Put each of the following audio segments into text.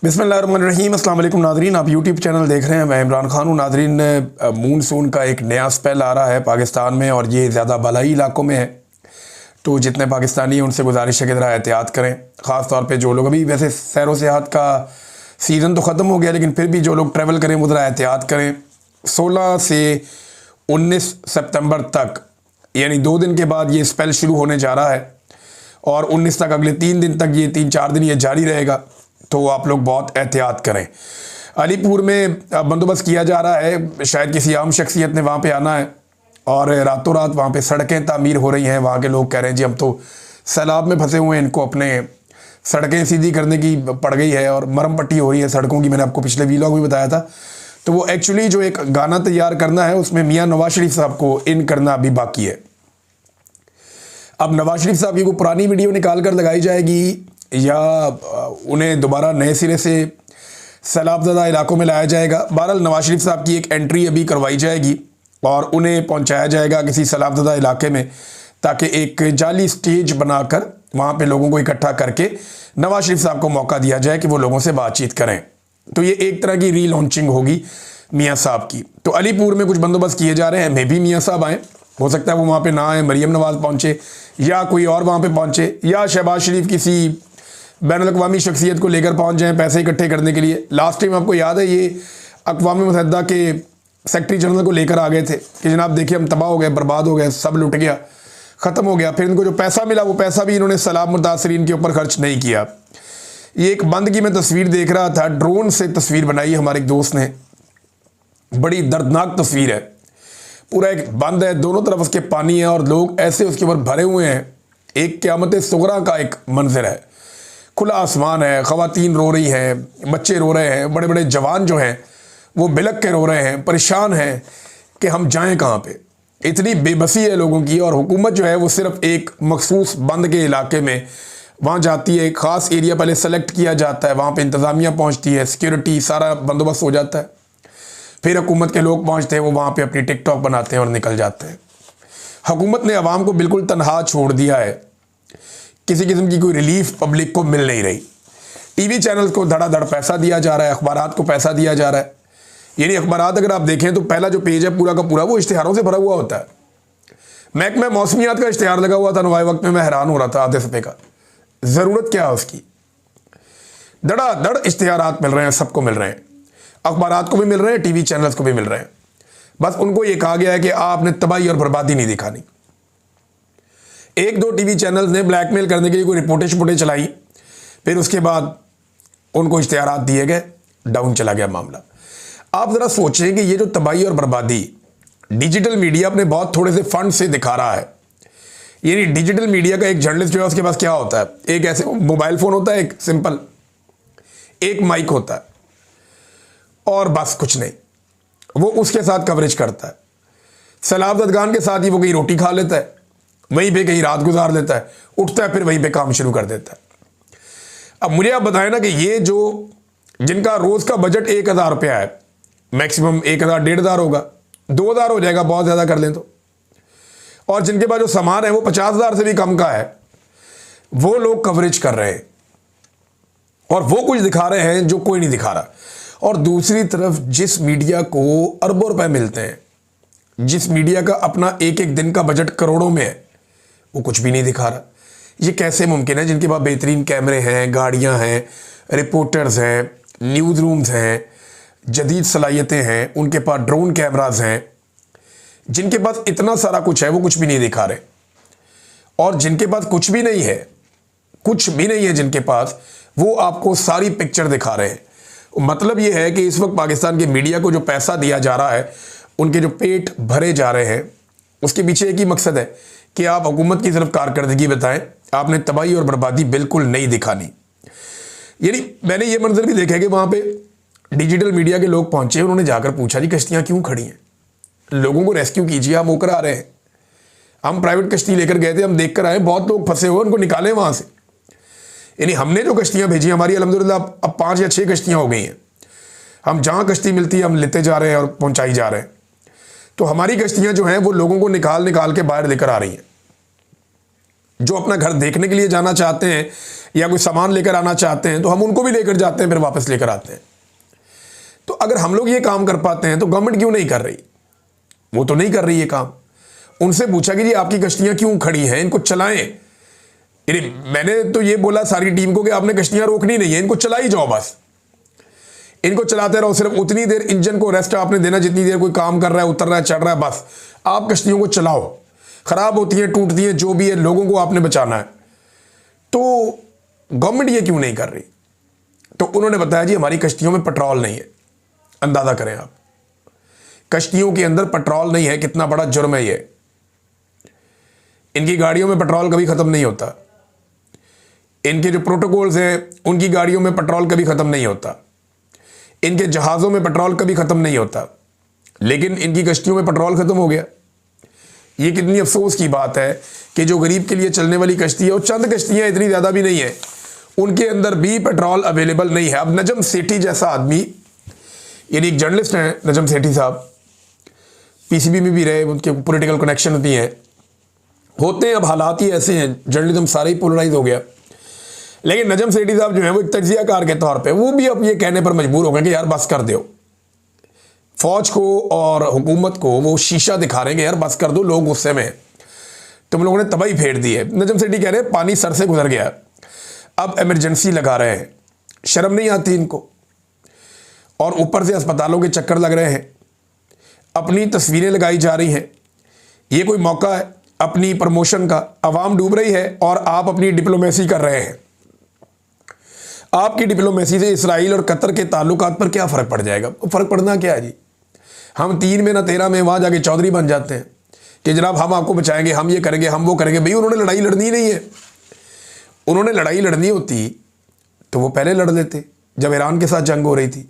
बिस्मिल्लाहिर्रहमानिर्रहीम। अस्सलाम वालेकुम नाज़रीन, आप यूट्यूब चैनल देख रहे हैं। मैं इमरान खान हूँ। नाज़रीन, मूनसून का एक नया स्पेल आ रहा है पाकिस्तान में और ये ज़्यादा बलाई इलाकों में है, तो जितने पाकिस्तानी हैं उनसे गुजारिश है कि ज़रा एहतियात करें। ख़ास तौर पे जो लोग, अभी वैसे सैर व सियाहत का सीज़न तो ख़त्म हो गया, लेकिन फिर भी जो लोग ट्रैवल करें वो ज़रा एहतियात करें। 16 से 19 सितंबर तक, यानी 2 दिन के बाद ये स्पेल शुरू होने जा रहा है और 19 तक, अगले 3 दिन तक, ये 3-4 दिन ये जारी रहेगा। तो आप लोग बहुत एहतियात करें। अलीपुर में बंदोबस्त किया जा रहा है, शायद किसी आम शख्सियत ने वहाँ पे आना है और रातों रात वहाँ पे सड़कें तामीर हो रही हैं। वहाँ के लोग कह रहे हैं जी हम तो सैलाब में फंसे हुए हैं, इनको अपने सड़कें सीधी करने की पड़ गई है और मरम पट्टी हो रही है सड़कों की। मैंने आपको पिछले वीलॉग में बताया था। तो वो एक्चुअली जो एक गाना तैयार करना है उसमें मियाँ नवाज शरीफ साहब को इन करना अभी बाकी है। अब नवाज शरीफ साहब की कोई पुरानी वीडियो निकाल कर लगाई जाएगी या उन्हें दोबारा नए सिरे से सैलाबज़दा इलाकों में लाया जाएगा। बहरहाल नवाज शरीफ साहब की एक एंट्री अभी करवाई जाएगी और उन्हें पहुंचाया जाएगा किसी सैलाबज़दा इलाके में, ताकि एक जाली स्टेज बनाकर वहां पे लोगों को इकट्ठा करके नवाज शरीफ साहब को मौका दिया जाए कि वो लोगों से बातचीत करें। तो ये एक तरह की रीलॉन्चिंग होगी मियाँ साहब की। तो अलीपुर में कुछ बंदोबस्त किए जा रहे हैं। मे भी मियाँ साहब आएँ, हो सकता है वो वहाँ पे ना आए, मरीम नवाज पहुँचे या कोई और वहाँ पे पहुँचे, या शहबाज शरीफ किसी बैनुल-अक़वामी शख्सियत को लेकर पहुँच जाएँ पैसे इकट्ठे करने के लिए। लास्ट टाइम आपको याद है ये अक़वाम मुत्तहिदा के सेक्रेटरी जनरल को लेकर आ गए थे कि जनाब देखिए हम तबाह हो गए, बर्बाद हो गए, सब लुट गया, ख़त्म हो गया। फिर इनको जो पैसा मिला वो पैसा भी इन्होंने सैलाब मुतासरीन के ऊपर खर्च नहीं किया। ये एक बंद की मैं तस्वीर देख रहा था, ड्रोन से तस्वीर बनाई हमारे एक दोस्त ने, बड़ी दर्दनाक तस्वीर है। पूरा एक बंद है, दोनों तरफ उसके पानी है और लोग ऐसे उसके ऊपर भरे हुए हैं। एक क़यामत सुग़रा का एक मंजर है, खुला आसमान है, ख़वातीन रो रही हैं, बच्चे रो रहे हैं, बड़े बड़े जवान जो हैं वो बिलक के रो रहे हैं, परेशान हैं कि हम जाएं कहाँ पे। इतनी बेबसी है लोगों की और हुकूमत जो है वो सिर्फ एक मखसूस बंद के इलाके में वहाँ जाती है। एक ख़ास एरिया पहले सेलेक्ट किया जाता है, वहाँ पे इंतज़ामिया पहुँचती है, सिक्योरिटी सारा बंदोबस्त हो जाता है, फिर हुकूमत के लोग पहुँचते हैं, वो वहाँ पर अपनी टिकटॉक बनाते हैं और निकल जाते हैं। हुकूमत ने अवाम को बिल्कुल तनहा छोड़ दिया है, किसी किस्म की कोई रिलीफ पब्लिक को मिल नहीं रही। टीवी चैनल्स को धड़ाधड़ पैसा दिया जा रहा है, अखबारात को पैसा दिया जा रहा है। यानी अखबारात अगर आप देखें तो पहला जो पेज है पूरा का पूरा वो इश्तिहारों से भरा हुआ होता है। महकमा मौसमियात का इश्तिहार लगा हुआ था नवाए वक्त में, मैं हैरान हो रहा था आधे सफ़े का, ज़रूरत क्या है उसकी। धड़ाधड़ इश्तिहारात मिल रहे हैं, सबको मिल रहे हैं, अखबारात को भी मिल रहे हैं, टीवी चैनल्स को भी मिल रहे हैं। बस उनको ये कहा गया है कि आपने तबाही और बर्बादी नहीं दिखानी। 1-2 टीवी चैनल्स ने ब्लैकमेल करने के लिए कोई रिपोर्टें शिपोर्टें चलाई, फिर उसके बाद उनको इश्तिहारात दिए गए, डाउन चला गया मामला। आप ज़रा सोचें कि ये जो तबाही और बर्बादी डिजिटल मीडिया अपने बहुत थोड़े से फंड से दिखा रहा है। यानी डिजिटल मीडिया का एक जर्नलिस्ट जो है उसके पास क्या होता है, एक ऐसे मोबाइल फ़ोन होता है, एक सिंपल, एक माइक होता है और बस कुछ नहीं, वो उसके साथ कवरेज करता है। सैलाब ज़दगान के साथ ही वो कहीं रोटी खा लेता है, वहीं पे कहीं रात गुजार लेता है, उठता है फिर वहीं पे काम शुरू कर देता है। अब मुझे आप बताएं ना कि ये जो जिनका रोज़ का बजट 1000 रुपया है, मैक्सिमम 1000-1500 होगा, 2000 हो जाएगा बहुत ज़्यादा कर लें तो, और जिनके पास जो सामान है वो 50,000 से भी कम का है, वो लोग कवरेज कर रहे हैं और वो कुछ दिखा रहे हैं जो कोई नहीं दिखा रहा। और दूसरी तरफ जिस मीडिया को अरबों रुपए मिलते हैं, जिस मीडिया का अपना एक एक दिन का बजट करोड़ों में है, वो कुछ भी नहीं दिखा रहा। ये कैसे मुमकिन है? जिनके पास बेहतरीन कैमरे हैं, गाड़ियां हैं, रिपोर्टर्स हैं, न्यूज़ रूम्स हैं, जदीद सलाहियतें हैं, उनके पास ड्रोन कैमराज हैं, जिनके पास इतना सारा कुछ है, वो कुछ भी नहीं दिखा रहे। और जिनके पास कुछ भी नहीं है, कुछ भी नहीं है जिनके पास, वो आपको सारी पिक्चर दिखा रहे हैं। मतलब ये है कि इस वक्त पाकिस्तान के मीडिया को जो पैसा दिया जा रहा है, उनके जो पेट भरे जा रहे हैं, उसके पीछे एक ही मकसद है कि आप हुकूमत की तरफ कारकर्दगी बताएं, आपने तबाही और बर्बादी बिल्कुल नहीं दिखानी। यानी मैंने ये मंजर भी देखा है कि वहाँ पे डिजिटल मीडिया के लोग पहुँचे, उन्होंने जाकर पूछा जी कश्तियाँ क्यों खड़ी हैं, लोगों को रेस्क्यू कीजिए, हम होकर आ रहे हैं। हम प्राइवेट कश्ती लेकर गए थे, हम देख कर आए, बहुत लोग फंसे हुए, उनको निकालें वहाँ से। यानी हमने जो कश्तियाँ भेजी, हमारी अल्हम्दुलिल्लाह अब 5 या 6 कश्तियाँ हो गई हैं। हम जहाँ कश्ती मिलती है हम लेते जा रहे हैं और पहुँचाई जा रहे हैं। तो हमारी कश्तियाँ जो हैं वो लोगों को निकाल निकाल के बाहर लेकर आ रही हैं। जो अपना घर देखने के लिए जाना चाहते हैं या कोई सामान लेकर आना चाहते हैं तो हम उनको भी लेकर जाते हैं, फिर वापस लेकर आते हैं। तो अगर हम लोग ये काम कर पाते हैं तो गवर्नमेंट क्यों नहीं कर रही? वो तो नहीं कर रही ये काम। उनसे पूछा कि जी आपकी कश्तियां क्यों खड़ी हैं, इनको चलाएं। यानी मैंने तो ये बोला सारी टीम को कि आपने कश्तियां रोकनी नहीं है, इनको चलाई जाओ, बस इनको चलाते रहो। सिर्फ उतनी देर इंजन को रेस्ट आपने देना जितनी देर कोई काम कर रहा है, उतर रहा है, चढ़ रहा है, बस आप कश्तियों को चलाओ। खराब होती हैं, टूटती हैं, जो भी है, लोगों को आपने बचाना है। तो गवर्नमेंट ये क्यों नहीं कर रही? तो उन्होंने बताया जी हमारी कश्तियों में पेट्रोल नहीं है। अंदाजा करें आप, कश्तियों के अंदर पेट्रोल नहीं है, कितना बड़ा जुर्म है ये। इनकी गाड़ियों में पेट्रोल कभी खत्म नहीं होता। इनके जो प्रोटोकॉल्स हैं उनकी गाड़ियों में पेट्रोल कभी खत्म नहीं होता। इनके जहाज़ों में पेट्रोल कभी ख़त्म नहीं होता, लेकिन इनकी कश्तियों में पेट्रोल ख़त्म हो गया। ये कितनी अफसोस की बात है कि जो गरीब के लिए चलने वाली कश्ती है, और चंद कश्तियाँ इतनी ज़्यादा भी नहीं है, उनके अंदर भी पेट्रोल अवेलेबल नहीं है। अब नजम सेठी जैसा आदमी, यानी एक जर्नलिस्ट हैं नजम सेठी साहब, पीसीबी में भी रहे, उनके पॉलिटिकल कनेक्शन भी हैं, होते हैं। अब हालात ही ऐसे हैं, जर्नलिज्म सारा ही पोलराइज हो गया। लेकिन नजम सेठी साहब जो है वो एक तज्जियाकार के तौर पे वो भी अब ये कहने पर मजबूर हो गए कि यार बस कर दो। फौज को और हुकूमत को वो शीशा दिखा रहे हैं कि यार बस कर दो, लोग गुस्से में हैं, तुम लोगों ने तबाही फेर दी है। नजम सेठी कह रहे हैं पानी सर से गुजर गया, अब इमरजेंसी लगा रहे हैं। शर्म नहीं आती इनको? और ऊपर से अस्पतालों के चक्कर लग रहे हैं, अपनी तस्वीरें लगाई जा रही हैं। ये कोई मौका है अपनी प्रमोशन का? आवाम डूब रही है और आप अपनी डिप्लोमेसी कर रहे हैं। आपकी डिप्लोमेसी से इसराइल और कतर के ताल्लुकात पर क्या फ़र्क पड़ जाएगा? फ़र्क पड़ना क्या है जी? हम 3 में ना 13 में वहाँ जाके चौधरी बन जाते हैं कि जनाब हम आपको बचाएंगे, हम ये करेंगे, हम वो करेंगे। भाई उन्होंने लड़ाई लड़नी नहीं है। उन्होंने लड़ाई लड़नी होती तो वो पहले लड़ लेते। जब ईरान के साथ जंग हो रही थी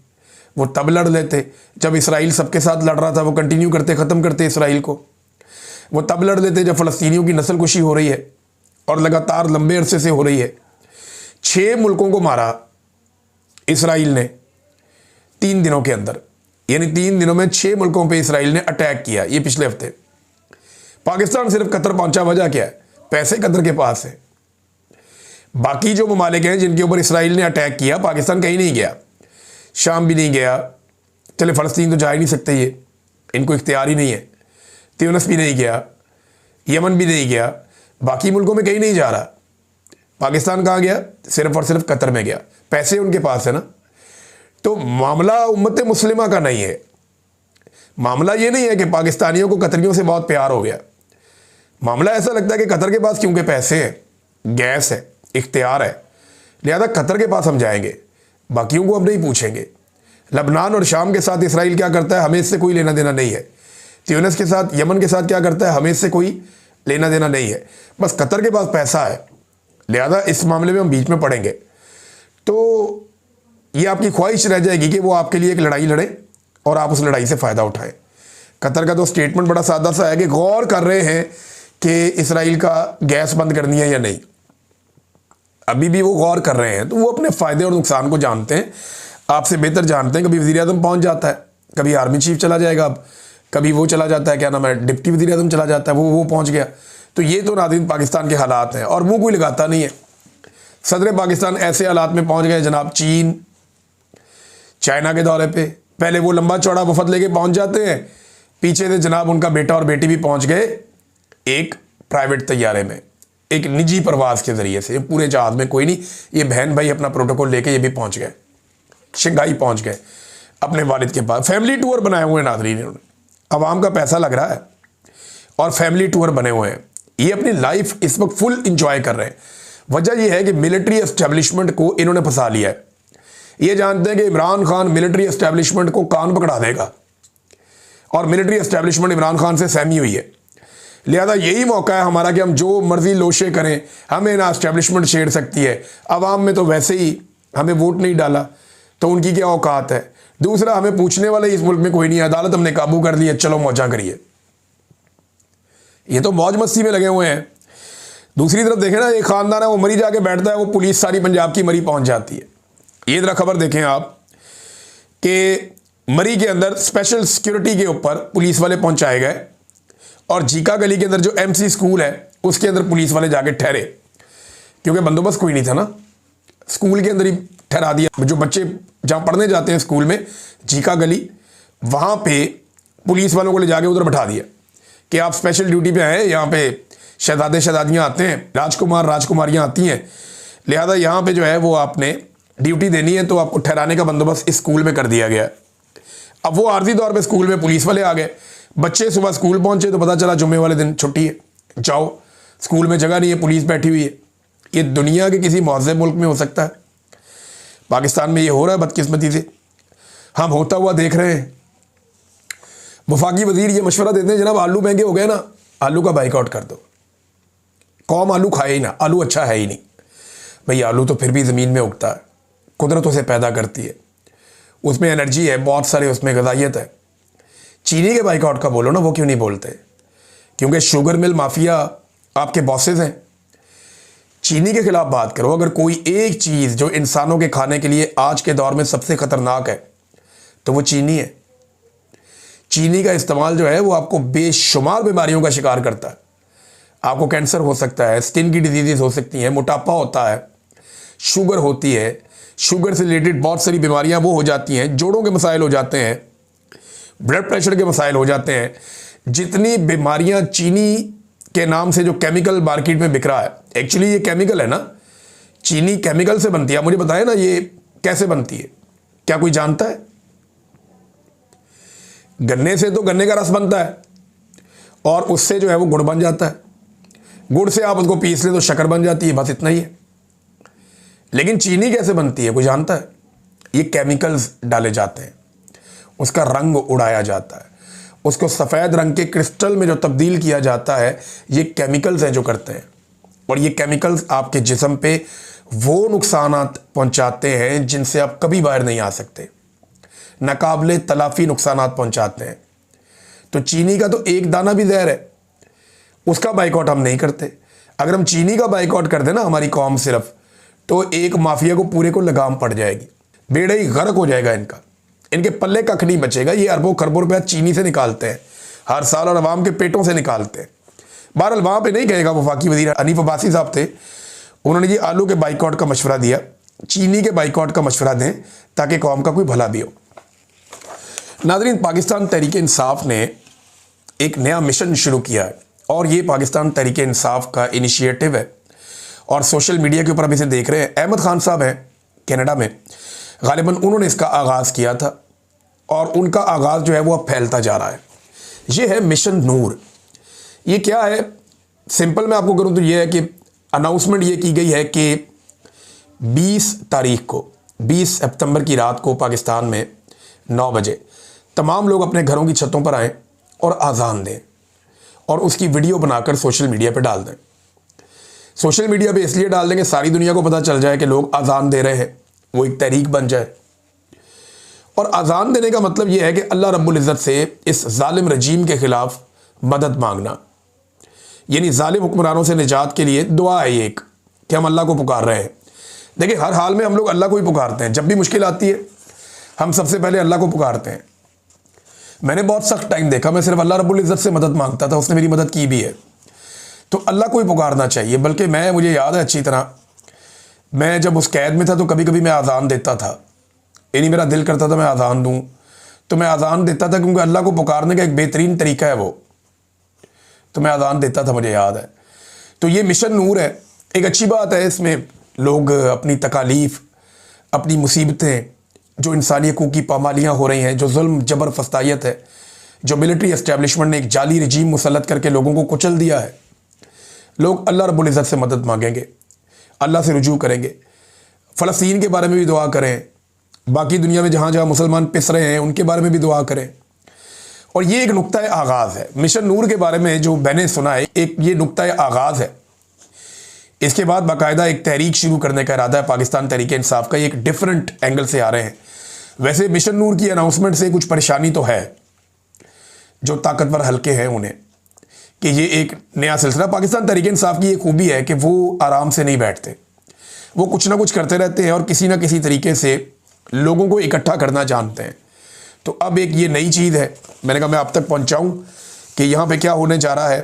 वो तब लड़ लेते। जब इसराइल सबके साथ लड़ रहा था वो कंटिन्यू करते, ख़त्म करते इसराइल को। वो तब लड़ लेते जब फ़लस्तीनियों की नस्लकुशी हो रही है और लगातार लंबे अरसे से हो रही है। 6 मुल्कों को मारा इसराइल ने 3 दिनों के अंदर, यानी 3 दिनों में 6 मुल्कों पे इसराइल ने अटैक किया। ये पिछले हफ्ते पाकिस्तान सिर्फ कतर पहुंचा, वजह क्या है? पैसे कतर के पास है। बाकी जो ममालिक हैं जिनके ऊपर इसराइल ने अटैक किया, पाकिस्तान कहीं नहीं गया, शाम भी नहीं गया, चले फ़लस्तीन तो जा ही नहीं सकते, ये इनको इख्तियार ही नहीं है। त्यूनिस भी नहीं गया, यमन भी नहीं गया, बाकी मुल्कों में कहीं नहीं जा रहा। पाकिस्तान कहाँ गया? सिर्फ और सिर्फ कतर में गया। पैसे उनके पास है ना। तो मामला उम्मत मुस्लिमा का नहीं है। मामला ये नहीं है कि पाकिस्तानियों को कतरियों से बहुत प्यार हो गया। मामला ऐसा लगता है कि कतर के पास क्योंकि पैसे हैं, गैस है, इख्तियार है, लिहाजा कतर के पास हम जाएंगे, बाकियों को अब नहीं पूछेंगे। लबनान और शाम के साथ इसराइल क्या करता है, हमें इससे कोई लेना देना नहीं है। त्यूनिस के साथ, यमन के साथ क्या करता है, हमें इससे कोई लेना देना नहीं है। बस कतर के पास पैसा है, लिहाजा इस मामले में हम बीच में पड़ेंगे। तो ये आपकी ख्वाहिश रह जाएगी कि वो आपके लिए एक लड़ाई लड़े और आप उस लड़ाई से फ़ायदा उठाएं। कतर का तो स्टेटमेंट बड़ा सादा सा है कि गौर कर रहे हैं कि इसराइल का गैस बंद करनी है या नहीं। अभी भी वो गौर कर रहे हैं, तो वो अपने फ़ायदे और नुकसान को जानते हैं, आपसे बेहतर जानते हैं। कभी वज़ीर-ए-आज़म पहुँच जाता है, कभी आर्मी चीफ चला जाएगा, अब कभी वो चला जाता है, क्या नाम है, डिप्टी वज़ीर-ए-आज़म चला जाता है, वो पहुँच गया। तो ये तो नाज़रीन पाकिस्तान के हालात हैं और मुँह कोई लगाता नहीं है। सदर पाकिस्तान ऐसे हालात में पहुँच गए जनाब, चीन चाइना के दौरे पे पहले वो लंबा चौड़ा वफद लेके पहुँच जाते हैं, पीछे से जनाब उनका बेटा और बेटी भी पहुँच गए एक प्राइवेट तैयारे में, एक निजी प्रवास के ज़रिए से। पूरे जहाज़ में कोई नहीं, ये बहन भाई अपना प्रोटोकॉल लेके ये भी पहुँच गए, शंघाई पहुँच गए अपने वालिद के पास। फैमिली टूर बनाए हुए हैं नाज़रीन इन्होंने, आवाम का पैसा लग रहा है और फैमिली टूर बने हुए हैं। ये अपनी लाइफ इस वक्त फुल इंजॉय कर रहे हैं। वजह यह है कि मिलिट्री एस्टेब्लिशमेंट को इन्होंने फंसा लिया है। ये जानते हैं कि इमरान खान मिलिट्री एस्टेब्लिशमेंट को कान पकड़ा देगा और मिलिट्री एस्टेब्लिशमेंट इमरान खान से सहमी हुई है। लिहाजा यही मौका है हमारा कि हम जो मर्जी लोशे करें, हमें ना एस्टेब्लिशमेंट छेड़ सकती है। आवाम में तो वैसे ही हमें वोट नहीं डाला तो उनकी क्या औकात है। दूसरा, हमें पूछने वाले इस मुल्क में कोई नहीं है, अदालत हमने काबू कर लिया, चलो मौजा करिए। ये तो मौज मस्ती में लगे हुए हैं। दूसरी तरफ देखें ना, एक ख़ानदान है वो मरी जाके बैठता है, वो पुलिस सारी पंजाब की मरी पहुंच जाती है। ये जरा खबर देखें आप कि मरी के अंदर स्पेशल सिक्योरिटी के ऊपर पुलिस वाले पहुंचाए गए और जीका गली के अंदर जो एमसी स्कूल है उसके अंदर पुलिस वाले जाके ठहरे, क्योंकि बंदोबस्त कोई नहीं था ना, स्कूल के अंदर ही ठहरा दिया। जो बच्चे जहाँ पढ़ने जाते हैं स्कूल में, जीका गली, वहाँ पे पुलिस वालों को ले जाके उधर बैठा दिया कि आप स्पेशल ड्यूटी पे आए, यहाँ पे शहजादे शहजादियाँ आते हैं, राजकुमार राजकुमारियाँ आती हैं, लिहाजा यहाँ पे जो है वो आपने ड्यूटी देनी है, तो आपको ठहराने का बंदोबस्त इस स्कूल में कर दिया गया। अब वो आर्जी तौर पे स्कूल में पुलिस वाले आ गए, बच्चे सुबह स्कूल पहुंचे तो पता चला जुम्मे वाले दिन छुट्टी है, जाओ स्कूल में जगह नहीं है, पुलिस बैठी हुई है। ये दुनिया के किसी मुअज़्ज़ब मुल्क में हो सकता है? पाकिस्तान में ये हो रहा है बदकिस्मती से, हम होता हुआ देख रहे हैं। वफाकी वजीर ये मशवरा देते हैं, जनाब आलू महंगे हो गए ना, आलू का बाइकआउट कर दो, कौम आलू खाए ही ना, आलू अच्छा है ही नहीं। भाई आलू तो फिर भी ज़मीन में उगता है, कुदरत उसे पैदा करती है, उसमें एनर्जी है, बहुत सारे उसमें ग़िज़ाइयत है। चीनी के बाइकआउट का बोलो ना, वो क्यों नहीं बोलते? क्योंकि शुगर मिल माफिया आपके बॉसेस हैं। चीनी के खिलाफ बात करो। अगर कोई एक चीज़ जो इंसानों के खाने के लिए आज के दौर में सबसे ख़तरनाक है तो वो चीनी है। चीनी का इस्तेमाल जो है वो आपको बेशुमार बीमारियों का शिकार करता है। आपको कैंसर हो सकता है, स्किन की डिजीज़ हो सकती हैं, मोटापा होता है, शुगर होती है, शुगर से रिलेटेड बहुत सारी बीमारियां वो हो जाती हैं, जोड़ों के मसाइल हो जाते हैं, ब्लड प्रेशर के मसाइल हो जाते हैं। जितनी बीमारियां चीनी के नाम से जो केमिकल मार्केट में बिक रहा है, एक्चुअली ये केमिकल है ना, चीनी केमिकल से बनती है। मुझे बताएं ना ये कैसे बनती है, क्या कोई जानता है? गन्ने से तो गन्ने का रस बनता है और उससे जो है वो गुड़ बन जाता है, गुड़ से आप उसको पीस ले तो शक्कर बन जाती है, बस इतना ही है। लेकिन चीनी कैसे बनती है कोई जानता है? ये केमिकल्स डाले जाते हैं, उसका रंग उड़ाया जाता है, उसको सफ़ेद रंग के क्रिस्टल में जो तब्दील किया जाता है, ये केमिकल्स हैं जो करते हैं। और ये केमिकल्स आपके जिस्म पे वो नुकसानात पहुंचाते हैं जिनसे आप कभी बाहर नहीं आ सकते, नाकाबिले तलाफ़ी नुकसानात पहुंचाते हैं। तो चीनी का तो एक दाना भी जहर है, उसका बाइकआउट हम नहीं करते। अगर हम चीनी का बाइकआउट कर दें ना हमारी कौम सिर्फ, तो एक माफिया को पूरे को लगाम पड़ जाएगी, बेड़ा ही गर्क हो जाएगा इनका, इनके पल्ले कख नहीं बचेगा। ये अरबों खरबों रुपया चीनी से निकालते हैं हर साल और अवाम के पेटों से निकालते हैं। बहरहाल वहाँ पे नहीं कहेगा, वफाकी वज़ीर हनीफ अब्बासी साहब थे, उन्होंने ये आलू के बाइकआउट का मशवरा दिया, चीनी के बाइकआउट का मशवरा दें ताकि कौम का कोई भला भी हो। नाज़रीन, पाकिस्तान तहरीक इंसाफ ने एक नया मिशन शुरू किया है और ये पाकिस्तान तहरीक इंसाफ का इनिशिएटिव है और सोशल मीडिया के ऊपर अब इसे देख रहे हैं। अहमद खान साहब हैं कनाडा में, गालिबन उन्होंने इसका आगाज़ किया था और उनका आगाज़ जो है वो अब फैलता जा रहा है। ये है मिशन नूर। ये क्या है, सिंपल मैं आपको करूँ तो ये है कि अनाउंसमेंट ये की गई है कि 20 तारीख को, 20 सितंबर की रात को पाकिस्तान में 9 बजे तमाम लोग अपने घरों की छतों पर आएँ और आज़ान दें और उसकी वीडियो बनाकर सोशल मीडिया पे डाल दें। सोशल मीडिया पे इसलिए डाल देंगे सारी दुनिया को पता चल जाए कि लोग आज़ान दे रहे हैं, वो एक तहरीक बन जाए। और आज़ान देने का मतलब ये है कि अल्लाह रब्बुल इज़्ज़त से इस जालिम रजीम के ख़िलाफ़ मदद मांगना, यानी जालिम हुक्मरानों से निजात के लिए दुआ है ये एक, कि हम अल्लाह को पुकार रहे हैं। देखिए हर हाल में हम लोग अल्लाह को ही पुकारते हैं, जब भी मुश्किल आती है हम सबसे पहले अल्लाह को पुकारते हैं। मैंने बहुत सख्त टाइम देखा, मैं सिर्फ अल्लाह रब्बुल इज़्ज़त से मदद मांगता था, उसने मेरी मदद की भी है। तो अल्लाह को ही पुकारना चाहिए। बल्कि मुझे याद है अच्छी तरह, मैं जब उस कैद में था तो कभी कभी मैं आज़ान देता था, यानी मेरा दिल करता था मैं आज़ान दूँ तो मैं आज़ान देता था, क्योंकि अल्लाह को पुकारने का एक बेहतरीन तरीका है वो, तो मैं आज़ान देता था, मुझे याद है। तो ये मिशन नूर है, एक अच्छी बात है। इसमें लोग अपनी तकालीफ, अपनी मुसीबतें, जो इंसानी हकूक़ की पामालियाँ हो रही हैं, जो जुल्म जबर फस्तायत है, जो मिलिट्री एस्टेब्लिशमेंट ने एक जाली रजीम मुसल्लत करके लोगों को कुचल दिया है, लोग अल्लाह रब्बुल इज़्ज़त से मदद मांगेंगे, अल्लाह से रुजू करेंगे, फ़लस्तीन के बारे में भी दुआ करें, बाकी दुनिया में जहाँ जहाँ मुसलमान पिस रहे हैं उनके बारे में भी दुआ करें। और ये एक नुक्ता आगाज़ है मिशन नूर के बारे में जो मैंने सुना है, एक ये नुक्ता आगाज़ है। इसके बाद बाकायदा एक तहरीक शुरू करने का इरादा है पाकिस्तान तहरीक इंसाफ का, ये एक डिफरेंट एंगल से आ रहे हैं। वैसे मिशन नूर की अनाउंसमेंट से कुछ परेशानी तो है, जो ताकतवर हल्के हैं उन्हें, कि ये एक नया सिलसिला। पाकिस्तान तहरीक इंसाफ की ये खूबी है कि वो आराम से नहीं बैठते, वो कुछ ना कुछ करते रहते हैं और किसी ना किसी तरीके से लोगों को इकट्ठा करना जानते हैं। तो अब एक ये नई चीज़ है, मैंने कहा मैं आप तक पहुंचाऊं कि यहाँ पे क्या होने जा रहा है।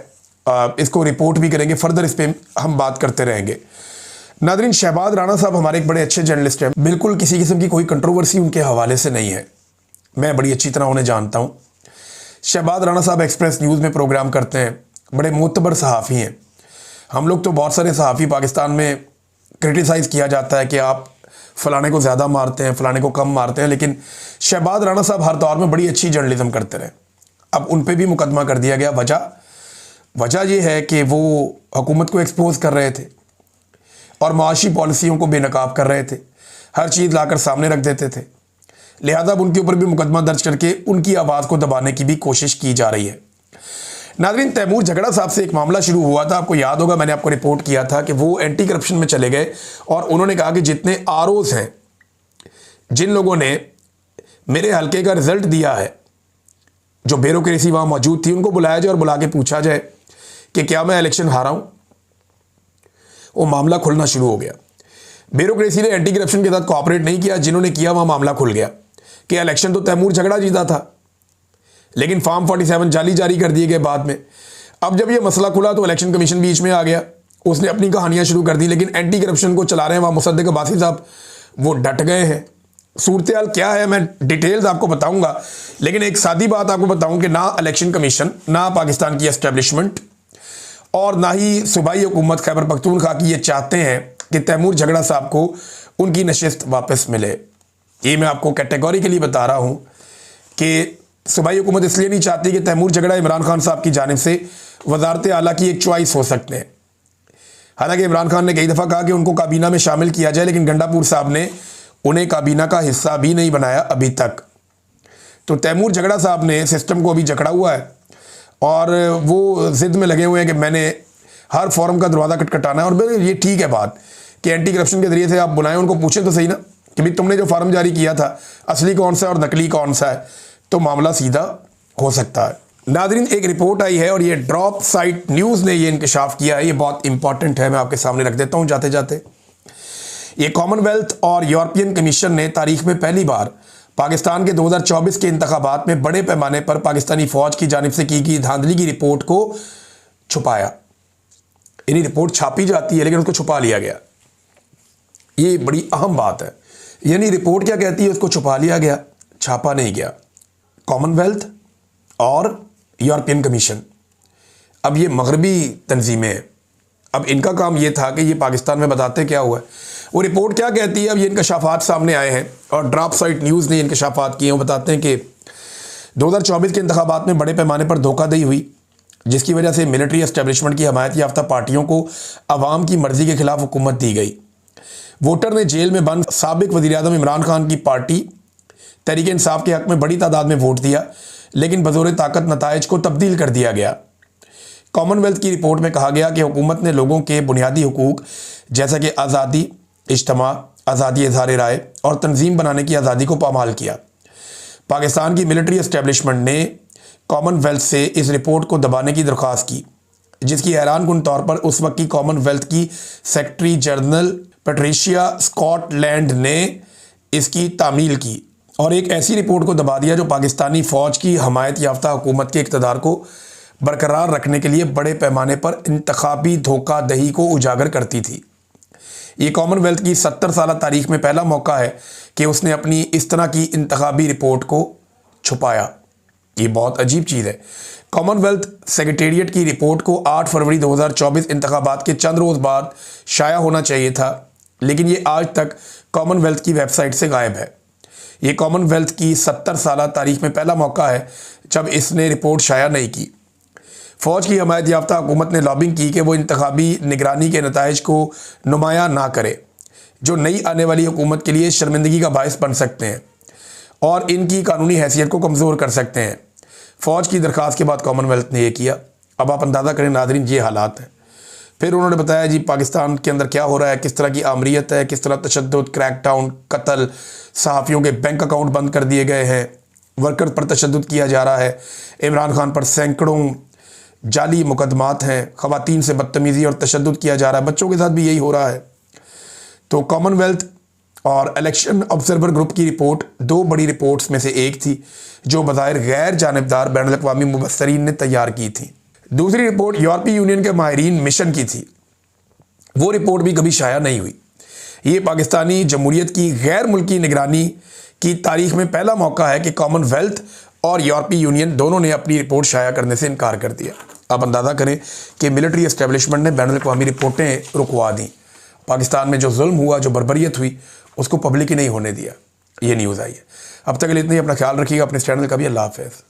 इसको रिपोर्ट भी करेंगे, फर्दर इस पर हम बात करते रहेंगे। नादरीन, शहबाज राणा साहब हमारे एक बड़े अच्छे जर्नलिस्ट हैं, बिल्कुल किसी किस्म की कोई कंट्रोवर्सी उनके हवाले से नहीं है, मैं बड़ी अच्छी तरह उन्हें जानता हूँ। शहबाज राणा साहब एक्सप्रेस न्यूज़ में प्रोग्राम करते हैं, बड़े मोतबर सहाफ़ी हैं। हम लोग तो बहुत सारे सहाफ़ी पाकिस्तान में क्रिटिसाइज़ किया जाता है कि आप फ़लाने को ज़्यादा मारते हैं, फ़लाने को कम मारते हैं, लेकिन शहबाज राणा साहब हर दौर में बड़ी अच्छी जर्नलिज्म करते रहे। अब उन पर भी मुकदमा कर दिया गया। वजह ये है कि वो हुकूमत को एक्सपोज कर रहे थे और मुआशी पॉलिसियों को बेनकाब कर रहे थे, हर चीज़ लाकर सामने रख देते थे। लिहाजा अब उनके ऊपर भी मुकदमा दर्ज करके उनकी आवाज़ को दबाने की भी कोशिश की जा रही है। नाज़रीन, तैमूर झगड़ा साहब से एक मामला शुरू हुआ था, आपको याद होगा, मैंने आपको रिपोर्ट किया था कि वो एंटी करप्शन में चले गए और उन्होंने कहा कि जितने आरओज़ हैं, जिन लोगों ने मेरे हल्के का रिजल्ट दिया है, जो ब्यूरोक्रेसी वहाँ मौजूद थी, उनको बुलाया जाए और बुला के पूछा जाए कि क्या मैं इलेक्शन हारा हूँ। वो मामला खुलना शुरू हो गया। ब्यूरोक्रेसी ने एंटी करप्शन के साथ कोऑपरेट नहीं किया, जिन्होंने किया वहाँ मामला खुल गया कि इलेक्शन तो तैमूर झगड़ा जीता था, लेकिन फॉर्म 47 जाली जारी कर दिए गए बाद में। अब जब ये मसला खुला तो इलेक्शन कमीशन बीच में आ गया, उसने अपनी कहानियां शुरू कर दी, लेकिन एंटी करप्शन को चला रहे हैं वहाँ मुसद्दिक अब्बासी साहब, वो डट गए हैं। सूरत हाल क्या है मैं डिटेल्स आपको बताऊंगा, लेकिन एक सादी बात आपको बताऊं कि ना इलेक्शन कमीशन, ना पाकिस्तान की एस्टेब्लिशमेंट और ना ही सूबाई हुकूमत खैबर पख्तूनख्वा की ये चाहते हैं कि तैमूर झगड़ा साहब को उनकी नशिस्त वापस मिले। ये मैं आपको कैटेगोरिकली बता रहा हूँ कि सूबाई हुकूमत इसलिए नहीं चाहती कि तैमूर झगड़ा इमरान खान साहब की जानिब से वजारत आला की एक चॉइस हो सकते हैं। हालांकि इमरान खान ने कई दफ़ा कहा कि उनको काबीना में शामिल किया जाए, लेकिन गंडापुर साहब ने उन्हें काबीना का हिस्सा भी नहीं बनाया अभी तक। तो तैमूर झगड़ा साहब ने सिस्टम को अभी जकड़ा हुआ है और वो ज़िद में लगे हुए हैं कि मैंने हर फॉरम का दरवाज़ा खटखटाना है। और ये ठीक है बात कि एंटी करप्शन के ज़रिए से आप बुलाएं, उनको पूछें तो सही ना कि भाई तुमने जो फार्म जारी किया था असली कौन सा है और नकली कौन सा है, तो मामला सीधा हो सकता है। नाज़रीन, एक रिपोर्ट आई है और ये ड्रॉप साइट न्यूज़ ने ये इंकशाफ किया है, ये बहुत इंपॉर्टेंट है, मैं आपके सामने रख देता हूँ जाते जाते। ये कॉमनवेल्थ और यूरोपियन कमीशन ने तारीख में पहली बार पाकिस्तान के 2024 के इंतखाबात में बड़े पैमाने पर पाकिस्तानी फ़ौज की जानिब से की गई धांधली की रिपोर्ट को छुपाया। यानी रिपोर्ट छापी जाती है लेकिन उसको छुपा लिया गया। ये बड़ी अहम बात है। यानी रिपोर्ट क्या कहती है, उसको छुपा लिया गया, छापा नहीं गया। कॉमनवेल्थ और यूरोपियन कमीशन, अब ये मगरबी तंजीमें हैं, अब इनका काम ये था कि ये पाकिस्तान में बताते क्या हुआ है। वो रिपोर्ट क्या कहती है, अब ये इंकशाफात सामने आए हैं और ड्रॉप साइट न्यूज़ ने इंकशाफात किए हैं। वो बताते हैं कि 2024 के इंतखाबात में बड़े पैमाने पर धोखाधड़ी हुई, जिसकी वजह से मिलिट्री एस्टेब्लिशमेंट की हमायत याफ्ता पार्टियों को अवाम की मर्ज़ी के खिलाफ हुकूमत दी गई। वोटर ने जेल में बंद साबिक वज़ीर-ए-आज़म इमरान खान की पार्टी तहरीक इंसाफ के हक़ में बड़ी तादाद में वोट दिया, लेकिन बज़ोर ताकत नताइज को तब्दील कर दिया गया। कॉमनवेल्थ की रिपोर्ट में कहा गया कि हुकूमत ने लोगों के बुनियादी हुकूक जैसा कि आज़ादी इज्तिमा, आज़ादी इज़हार राय और तंजीम बनाने की आज़ादी को पामाल किया। पाकिस्तान की मिलिट्री एस्टेब्लिशमेंट ने कॉमनवेल्थ से इस रिपोर्ट को दबाने की दरख्वास्त की, जिसकी हैरानकुन तौर पर उस वक्त की कॉमनवेल्थ की सेक्रेटरी जनरल पैट्रिशिया स्कॉटलैंड ने इसकी तामील की और एक ऐसी रिपोर्ट को दबा दिया जो पाकिस्तानी फ़ौज की हमायत याफ्ता हुकूमत के इक़्तिदार को बरकरार रखने के लिए बड़े पैमाने पर इंतखाबी धोखाधड़ी को उजागर करती थी। ये कॉमनवेल्थ की 70 साल तारीख में पहला मौका है कि उसने अपनी इस तरह की इंतखाबी रिपोर्ट को छुपाया। ये बहुत अजीब चीज़ है। कॉमनवेल्थ सेक्रेटेरिएट की रिपोर्ट को 8 फरवरी 2024 इंतखाबात के चंद रोज़ बाद शाया होना चाहिए था, लेकिन ये आज तक कॉमनवेल्थ की वेबसाइट से गायब है। ये कॉमनवेल्थ की 70 साल तारीख में पहला मौका है जब इसने रिपोर्ट शाया नहीं की। फ़ौज की हमायत याफ्ता हुकूमत ने लॉबिंग की कि वो इंतखाबी निगरानी के नताइज को नुमाया ना करे, जो नई आने वाली हुकूमत के लिए शर्मिंदगी का बायस बन सकते हैं और इनकी कानूनी हैसियत को कमज़ोर कर सकते हैं। फ़ौज की दरख्वास्त के बाद कॉमनवेल्थ ने यह किया। अब आप अंदाज़ा करें नाज़रीन, ये हालात हैं। फिर उन्होंने बताया जी पाकिस्तान के अंदर क्या हो रहा है, किस तरह की आमरीत है, किस तरह तशद्दुद, क्रैकडाउन, कत्ल, सहाफ़ियों के बैंक अकाउंट बंद कर दिए गए हैं, वर्कर पर तशद्दुद किया जा रहा है, इमरान खान पर सैकड़ों जाली मुकदमात हैं, ख़वातीन से बदतमीज़ी और तशद्दुद किया जा रहा है, बच्चों के साथ भी यही हो रहा है। तो कॉमनवेल्थ और इलेक्शन ऑब्जर्वर ग्रुप की रिपोर्ट 2 बड़ी रिपोर्ट्स में से एक थी जो बज़ाहिर गैर जानिबदार बैनुल-अक़वामी मुबस्सरीन ने तैयार की थी। दूसरी रिपोर्ट यूरोपीय यूनियन के माहिरीन मिशन की थी, वो रिपोर्ट भी कभी शाया नहीं हुई। ये पाकिस्तानी जमहूरियत की गैर मुल्की निगरानी की तारीख में पहला मौका है कि कॉमनवेल्थ और यूरोपीय यूनियन दोनों ने अपनी रिपोर्ट शाया करने से इनकार कर दिया। आप अंदाज़ा करें कि मिलिट्री एस्टेब्लिशमेंट ने बैनुल अक़वामी रिपोर्टें रुकवा दी। पाकिस्तान में जो जुल्म हुआ, जो बर्बरियत हुई, उसको पब्लिक ही नहीं होने दिया। ये न्यूज़ आई है। अब तक के लिए इतना ही। अपना ख्याल रखिएगा, अपने चैनल का भी। अल्लाह हाफ़िज़।